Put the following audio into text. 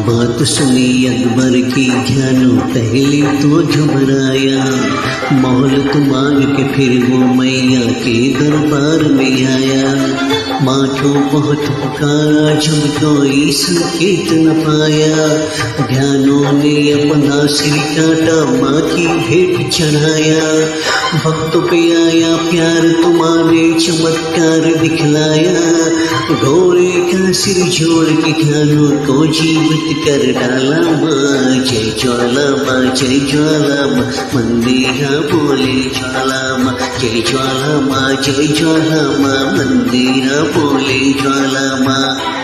बात सुनी अकबर की ध्यान पहले तो घबराया। मौल तो मांग के फिर वो मैया के दरबार में आया। माथों बहुत पुकारा जब कोई संकेत न पाया। ध्यानों ने अपना सिर काटा माँ की भेंट चढ़ाया। भक्तों पे आया प्यार तुम्हारे चमत्कार दिखलाया। घोड़े का सिर जोड़ के ध्यानों को जीवित कर डाला। माँ जय ज्वाला माँ जय ज्वाला माँ मंदिरा बोले ज्वाला माँ जय ज्वाला माँ जय ज्वाला माँ मंदिरा बोले ज्वाला माँ।